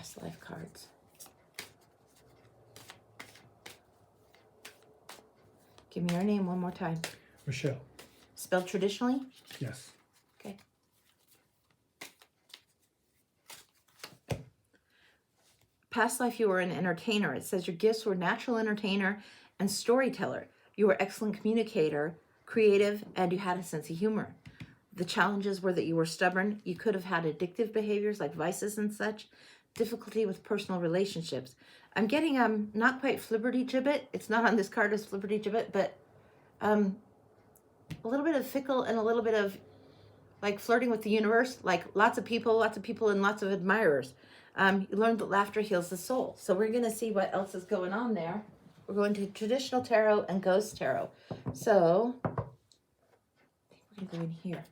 past life cards. Give me your name one more time. Michelle. Spelled traditionally? Yes. Okay. Past life, you were an entertainer. It says your gifts were natural entertainer and storyteller. You were excellent communicator, creative, and you had a sense of humor. The challenges were that you were stubborn. You could have had addictive behaviors like vices and such. Difficulty with personal relationships. I'm getting not quite flibberty-gibbet. It's not on this card as flibberty-gibbet, but a little bit of fickle and a little bit of like flirting with the universe, like lots of people and lots of admirers. You learned that laughter heals the soul. So we're going to see what else is going on there. We're going to traditional tarot and ghost tarot. So I think we're going to go in here.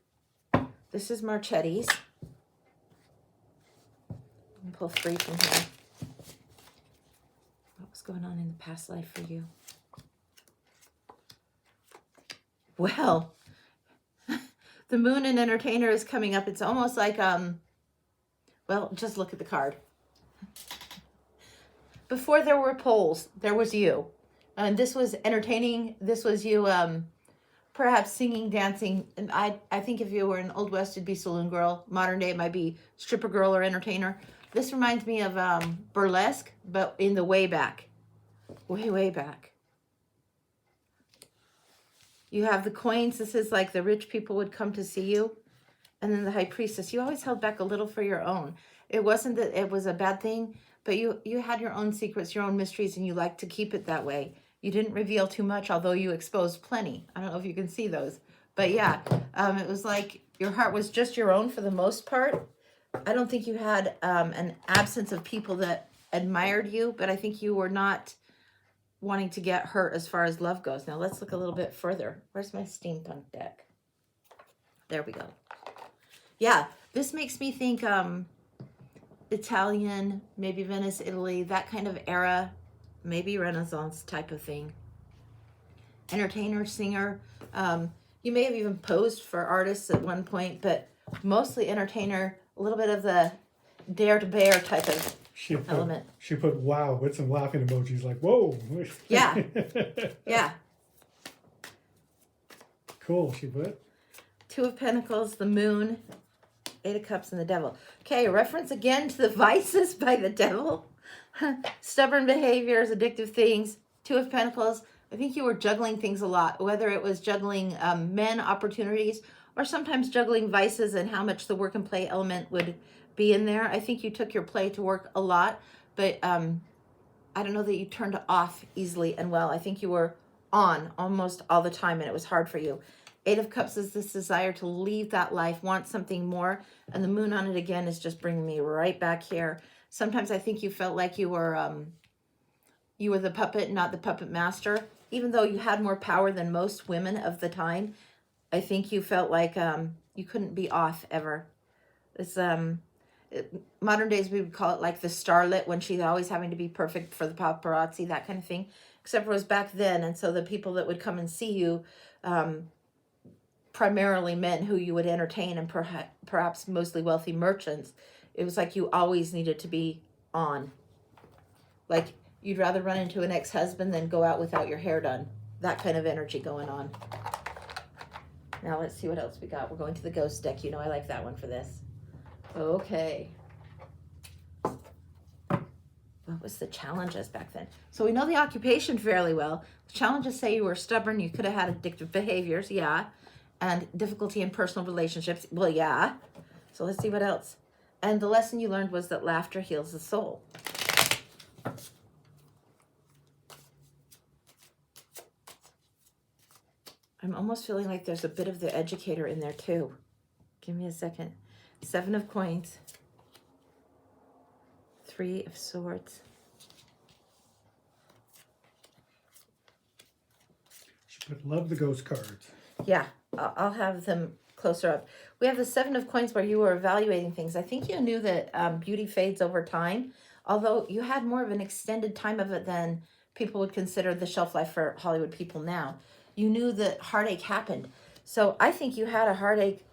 This is Marchetti's. Pull 3 from here. What was going on in the past life for you? Well, the moon and entertainer is coming up. It's almost like, well, just look at the card. Before there were polls, there was you. And this was entertaining. This was you perhaps singing, dancing. And I think if you were in Old West, it'd be saloon girl. Modern day, it might be stripper girl or entertainer. This reminds me of burlesque, but in the way back. Way back. You have the coins. This is like the rich people would come to see you. And then the high priestess. You always held back a little for your own. It wasn't that it was a bad thing, but you had your own secrets, your own mysteries, and you liked to keep it that way. You didn't reveal too much, although you exposed plenty. I don't know if you can see those. But yeah, it was like your heart was just your own for the most part. I don't think you had an absence of people that admired you, but I think you were not wanting to get hurt as far as love goes. Now let's look a little bit further. Where's my steampunk deck? There we go. Yeah, this makes me think Italian, maybe Venice, Italy, that kind of era, maybe Renaissance type of thing. Entertainer, singer. You may have even posed for artists at one point, but mostly entertainer, a little bit of the dare to bear type of element. She put wow with some laughing emojis like, whoa. Yeah. Yeah. Cool, she put. 2 of Pentacles, the moon, 8 of Cups, and the devil. Okay, reference again to the vices by the devil. Stubborn behaviors, addictive things. 2 of Pentacles. I think you were juggling things a lot, whether it was juggling men opportunities or sometimes juggling vices and how much the work and play element would be in there. I think you took your play to work a lot, but I don't know that you turned off easily and well. I think you were on almost all the time and it was hard for you. 8 of Cups is this desire to leave that life, want something more, and the moon on it again is just bringing me right back here. Sometimes I think you felt like you were the puppet, not the puppet master. Even though you had more power than most women of the time, I think you felt like you couldn't be off ever. It's modern days we would call it like the starlet, when she's always having to be perfect for the paparazzi, that kind of thing. Except for it was back then, and so the people that would come and see you, primarily men who you would entertain, and perhaps mostly wealthy merchants, it was like you always needed to be on. Like you'd rather run into an ex-husband than go out without your hair done. That kind of energy going on. Now let's see what else we got. We're going to the ghost deck. You know I like that one for this. Okay. What was the challenges back then? So we know the occupation fairly well. The challenges say you were stubborn. You could have had addictive behaviors. Yeah. And difficulty in personal relationships. Well, yeah. So let's see what else. And the lesson you learned was that laughter heals the soul. I'm almost feeling like there's a bit of the educator in there too. Give me a second. 7 of Coins. 3 of Swords. She put love the ghost cards. Yeah, I'll have them closer up. We have the 7 of Coins where you were evaluating things. I think you knew that beauty fades over time, although you had more of an extended time of it than people would consider the shelf life for Hollywood people now. You knew that heartache happened. So I think you had a heartache.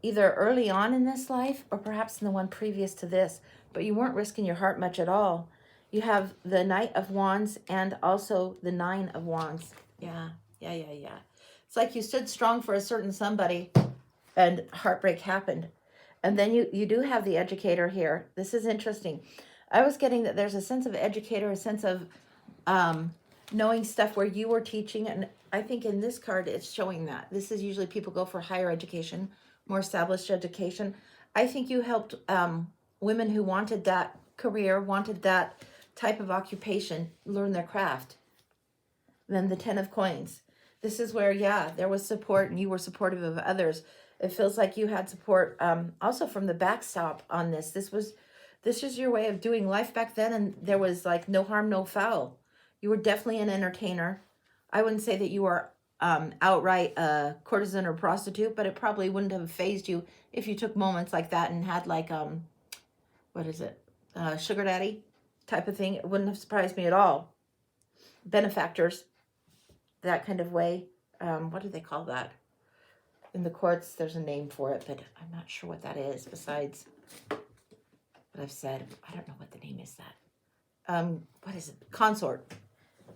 either early on in this life or perhaps in the one previous to this, but you weren't risking your heart much at all. You have the Knight of Wands and also the Nine of Wands. Yeah. It's like you stood strong for a certain somebody and heartbreak happened. And then you do have the Educator here. This is interesting. I was getting that there's a sense of educator, a sense of knowing stuff where you were teaching. And I think in this card, it's showing that. This is usually people go for higher education, more established education. I think you helped women who wanted that career, wanted that type of occupation, learn their craft. Then the 10 of Coins. This is where, yeah, there was support and you were supportive of others. It feels like you had support also from the backstop on this. This is your way of doing life back then, and there was like no harm, no foul. You were definitely an entertainer. I wouldn't say that you were outright a courtesan or prostitute, but it probably wouldn't have fazed you if you took moments like that and had like, what is it? Sugar daddy type of thing. It wouldn't have surprised me at all. Benefactors, that kind of way. What do they call that? In the courts, there's a name for it, but I'm not sure what that is besides what I've said. I don't know what the name is that. What is it? Consort.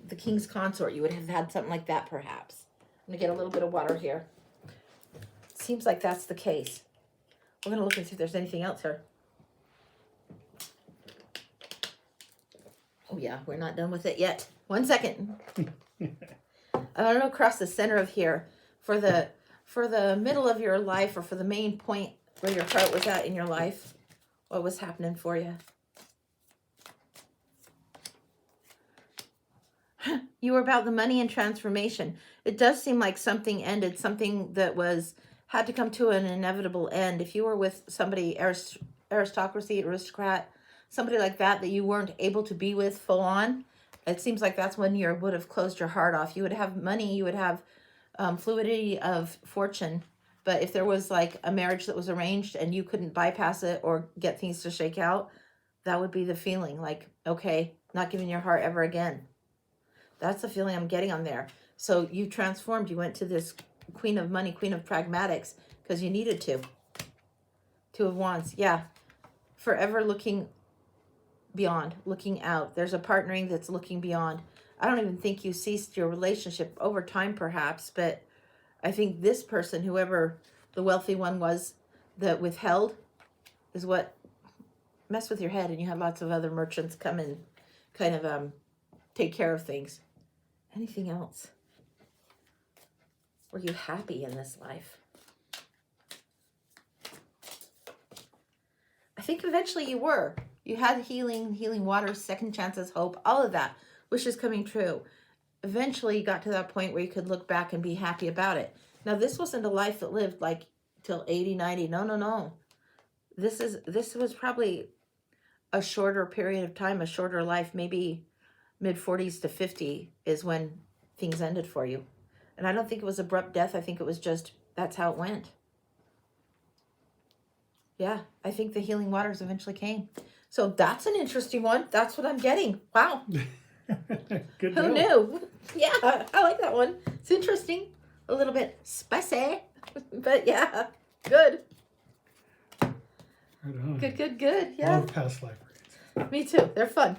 The king's consort. You would have had something like that, perhaps. I'm going to get a little bit of water here. Seems like that's the case. We're going to look and see if there's anything else here. Oh, yeah, we're not done with it yet. 1 second. I don't know, across the center of here, for the middle of your life, or for the main point where your heart was at in your life, what was happening for you? You were about the money and transformation. It does seem like something ended, something that had to come to an inevitable end. If you were with somebody, aristocracy, aristocrat, somebody like that you weren't able to be with full on, it seems like that's when you would have closed your heart off. You would have money, you would have fluidity of fortune. But if there was like a marriage that was arranged and you couldn't bypass it or get things to shake out, that would be the feeling. Like, okay, not giving your heart ever again. That's the feeling I'm getting on there. So you transformed. You went to this Queen of Money, Queen of Pragmatics, because you needed to. 2 of Wands. Yeah. Forever looking beyond, looking out. There's a partnering that's looking beyond. I don't even think you ceased your relationship over time, perhaps, but I think this person, whoever the wealthy one was that withheld, is what messed with your head, and you had lots of other merchants come and kind of take care of things. Anything else? Were you happy in this life? I think eventually you were. You had healing water, second chances, hope, all of that. Wishes coming true. Eventually you got to that point where you could look back and be happy about it. Now, this wasn't a life that lived like till 80, 90. No. This was probably a shorter period of time, a shorter life, maybe mid-40s to 50 is when things ended for you. And I don't think it was abrupt death. I think it was just, that's how it went. Yeah, I think the healing waters eventually came. So that's an interesting one. That's what I'm getting. Wow. Good Who deal. knew? Yeah, I like that one. It's interesting. A little bit spicy. But yeah, good. Right on. Good. Yeah. Love past life reads. Me too. They're fun.